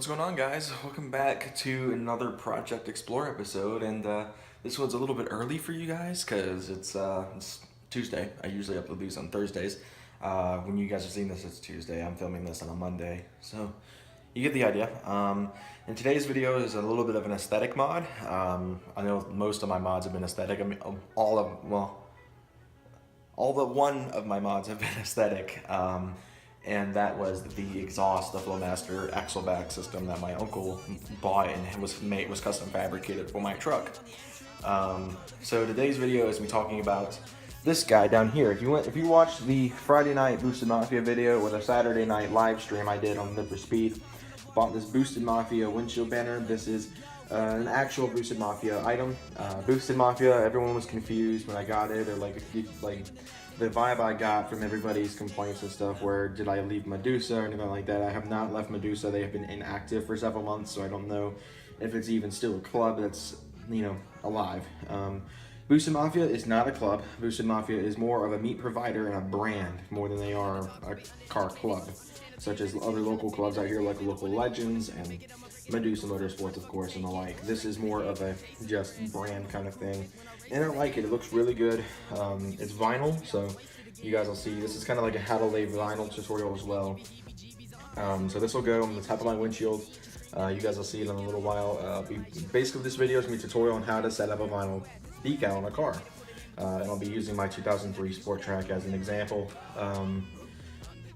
What's going on, guys? Welcome back to another Project Explore episode, and this one's a little bit early for you guys because it's Tuesday. I usually upload these on Thursdays. When you guys are seeing this, it's Tuesday. I'm filming this on a Monday, so you get the idea. And today's video is a little bit of an aesthetic mod. I know most of my mods have been aesthetic. I mean, all but one of my mods have been aesthetic. And that was the exhaust, the Flowmaster axle back system that my uncle bought and was custom fabricated for my truck. So today's video is me talking about this guy down here. If you watched the Friday night Boosted Mafia video or the Saturday night live stream I did on Live for Speed, bought this Boosted Mafia windshield banner. This is an actual Boosted Mafia item. Boosted Mafia, everyone was confused when I got it, or like the vibe I got from everybody's complaints and stuff, where did I leave Medusa or anything like that. I have not left Medusa. They have been inactive for several months, so I don't know if it's even still a club that's, alive. Boosted Mafia is not a club. Boosted Mafia is more of a meat provider and a brand more than they are a car club, such as other local clubs out here like Local Legends and Medusa Motorsports, of course, and the like. This is more of a just brand kind of thing, and I like it. It looks really good. It's vinyl, so you guys will see. This is kind of like a how to lay vinyl tutorial as well. So this will go on the top of my windshield. You guys will see it in a little while. Basically, this video is going to be a tutorial on how to set up a vinyl decal on a car. And I'll be using my 2003 SportTrac as an example.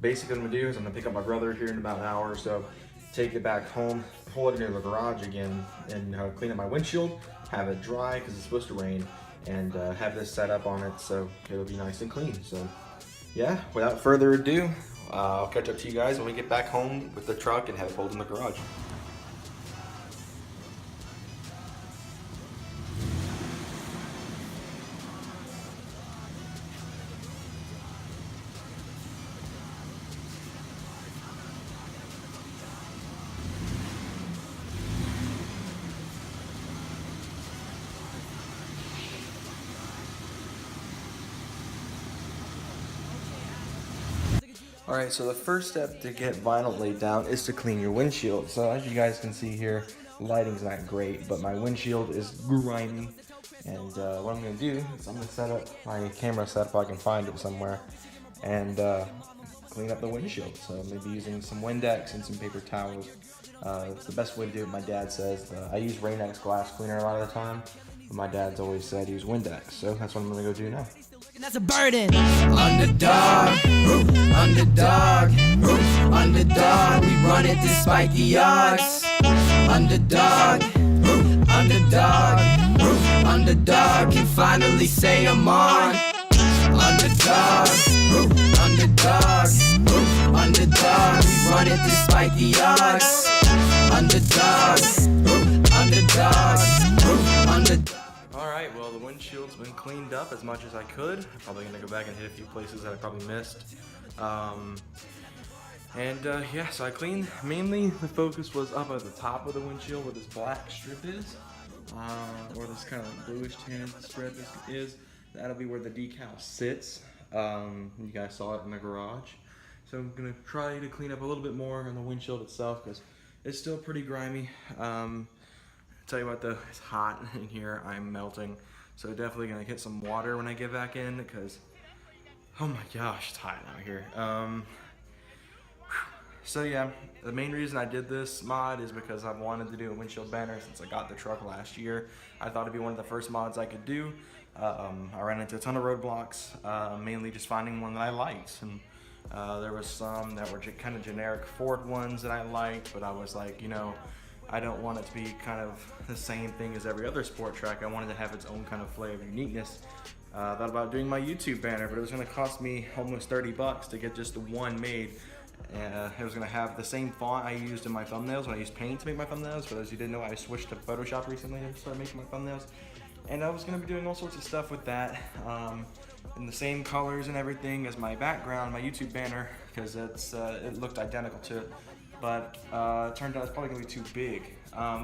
Basically what I'm going to do is I'm going to pick up my brother here in about an hour or so, take it back home, pull it into the garage again, and clean up my windshield, have it dry because it's supposed to rain, and have this set up on it so it'll be nice and clean. So yeah, without further ado, I'll catch up to you guys when we get back home with the truck and have it pulled in the garage. Alright, so the first step to get vinyl laid down is to clean your windshield. So as you guys can see here, the lighting's not great, but my windshield is grimy. And what I'm going to do is I'm going to set up my camera setup if I can find it somewhere, and clean up the windshield. So maybe using some Windex and some paper towels. It's the best way to do it, my dad says. I use Rain-X glass cleaner a lot of the time, but my dad's always said use Windex. So that's what I'm going to go do now. That's a burden. Underdog, underdog, underdog. We run it despite the odds. Underdog, underdog, underdog. Can finally say I'm on. Underdog, underdog, underdog. We run it despite the odds. Underdog, underdog, underdog. Alright, well, the windshield's been cleaned up as much as I could. I'm probably going to go back and hit a few places that I probably missed. Yeah, so I cleaned. Mainly, the focus was up at the top of the windshield where this black strip is. Or this kind of bluish tan strip is. That'll be where the decal sits. You guys saw it in the garage. So I'm going to try to clean up a little bit more on the windshield itself because it's still pretty grimy. Tell you what though, it's hot in here. I'm melting, so definitely gonna get some water when I get back in because, oh my gosh, it's hot out here. So yeah, the main reason I did this mod is because I've wanted to do a windshield banner since I got the truck last year. I thought it'd be one of the first mods I could do. I ran into a ton of roadblocks, mainly just finding one that I liked, and there was some that were kind of generic Ford ones that I liked, but I was like, I don't want it to be kind of the same thing as every other SportTrac. I wanted to have its own kind of flavor of uniqueness. Thought about doing my YouTube banner, but it was going to cost me almost 30 bucks to get just the one made. It was going to have the same font I used in my thumbnails when I used paint to make my thumbnails. For those who didn't know, I switched to Photoshop recently to start making my thumbnails. And I was going to be doing all sorts of stuff with that, in the same colors and everything as my background, my YouTube banner, because it looked identical to it. But it turned out it's probably going to be too big.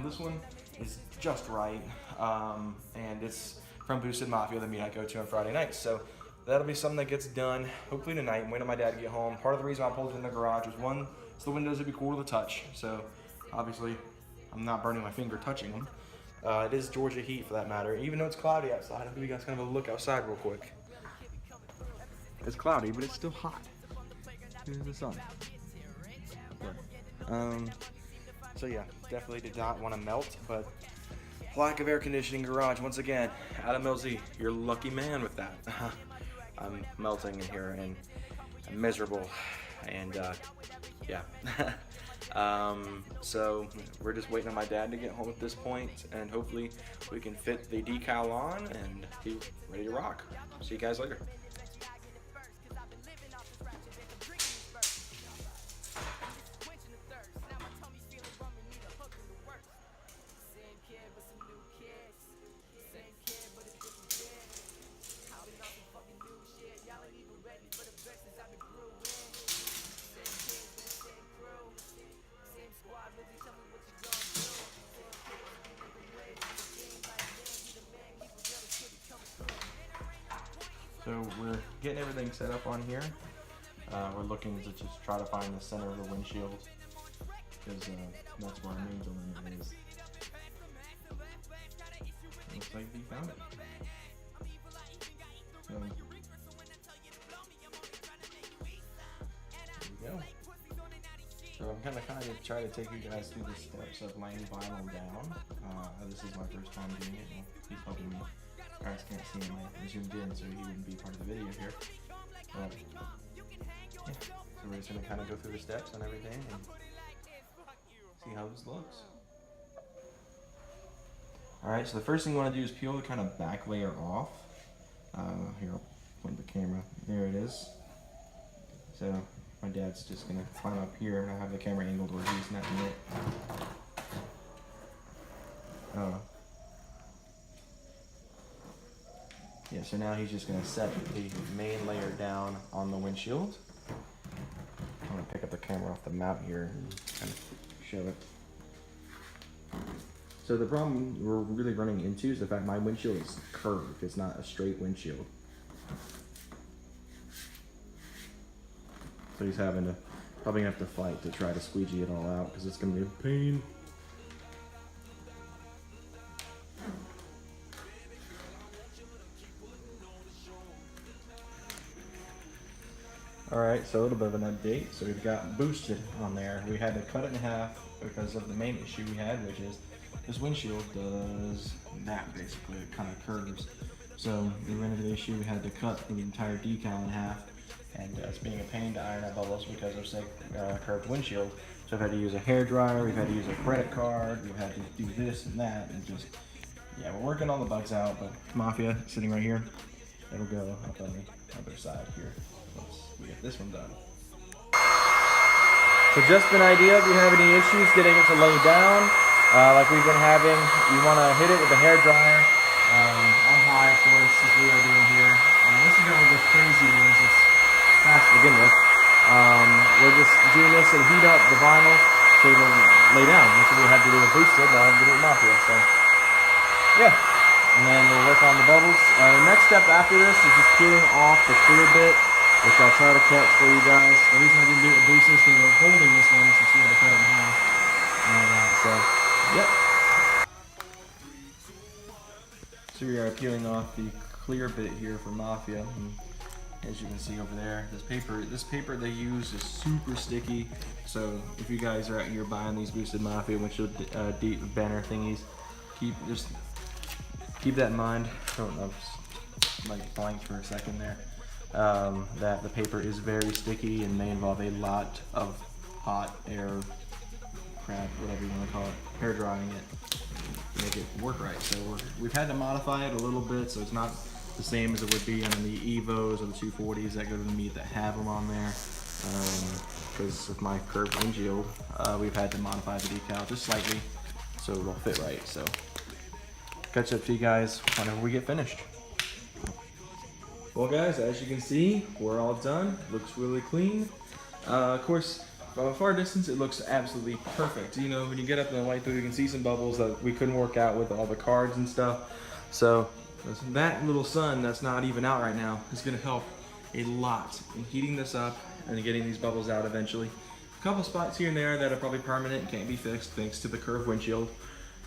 This one is just right, and it's from Boosted Mafia, the meet I go to on Friday nights. So that'll be something that gets done hopefully tonight. I'm waiting on my dad to get home. Part of the reason I pulled it in the garage was, one, so the windows would be cool to touch. So Obviously, I'm not burning my finger touching them. It is Georgia heat for that matter. Even though it's cloudy outside, I'll give you guys kind of a look outside real quick. It's cloudy, but it's still hot. Here's the sun. So yeah, definitely did not want to melt, but lack of air conditioning garage once again. Adam LZ, you're a lucky man with that. I'm melting in here and I'm miserable, and yeah. So we're just waiting on my dad to get home at this point, and hopefully we can fit the decal on and be ready to rock. See you guys later. So we're getting everything set up on here. We're looking to just try to find the center of the windshield, because that's where our main element is. Looks like we found it. So, there we go. So I'm gonna kind of try to take you guys through the steps of laying vinyl down. This is my first time doing it. Well, he's helping me. You guys can't see him. I zoomed in, so he wouldn't be part of the video here. But, yeah. So we're just gonna kind of go through the steps and everything and see how this looks. Alright, so the first thing you want to do is peel the kind of back layer off. Here, I'll point the camera. There it is. So my dad's just gonna climb up here, and I have the camera angled where he's snapping it. Yeah, so now he's just gonna set the main layer down on the windshield. I'm gonna pick up the camera off the mount here and kind of show it. So the problem we're really running into is the fact my windshield is curved. It's not a straight windshield. So he's probably gonna have to fight to try to squeegee it all out, because it's gonna be a pain. Alright, so a little bit of an update. So we've got boosted on there. We had to cut it in half because of the main issue we had, which is this windshield does that basically. It kind of curves. So we ran into the issue, we had to cut the entire decal in half, and it's being a pain to iron out bubbles because of say curved windshield. So I've had to use a hairdryer, we've had to use a credit card, we've had to do this and that, and just, yeah, we're working all the bugs out, but MAFIA sitting right here, it'll go up on the other side here once we get this one done. So just an idea, if you have any issues getting it to lay down, like we've been having, you want to hit it with a hairdryer on high, of course, as we are doing here. This is one of those crazy ones. It's fast to begin with. We're just doing this and heat up the vinyl so it'll lay down. That's what we had to do with boosted, now I'm doing it with MAFIA. So yeah, and then we'll work on the bubbles. The next step after this is just peeling off the clear bit, which I'll try to catch for you guys. The reason I didn't do it with boosted is because we're holding this one since we had to cut it in half. So yep. So we are peeling off the clear bit here for MAFIA. And as you can see over there, this paper they use is super sticky. So if you guys are out here buying these boosted MAFIA windshield deep banner thingies, just keep that in mind. Don't know, like blanked for a second there. That the paper is very sticky and may involve a lot of hot air, crap, whatever you want to call it, hair drying it, to make it work right. So we've had to modify it a little bit, so it's not the same as it would be on the Evos or the 240s that go to the meet that have them on there. Because with my curved windshield, we've had to modify the decal just slightly so it'll fit right. So catch up to you guys whenever we get finished. Well guys, as you can see, we're all done. Looks really clean. Of course, from a far distance, it looks absolutely perfect. You know, when you get up in the light through, you can see some bubbles that we couldn't work out with all the cards and stuff. So that little sun that's not even out right now is gonna help a lot in heating this up and getting these bubbles out eventually. a couple spots here and there that are probably permanent and can't be fixed thanks to the curved windshield.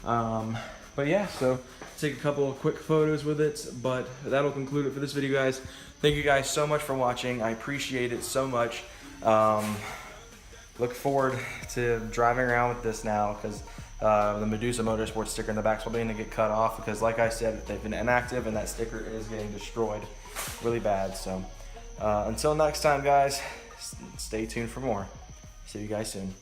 But yeah, so take a couple of quick photos with it, but that'll conclude it for this video, guys. Thank you guys so much for watching. I appreciate it so much. Look forward to driving around with this now, because the Medusa Motorsports sticker in the back is probably going to get cut off, because like I said, they've been inactive and that sticker is getting destroyed really bad. So until next time, guys, stay tuned for more. See you guys soon.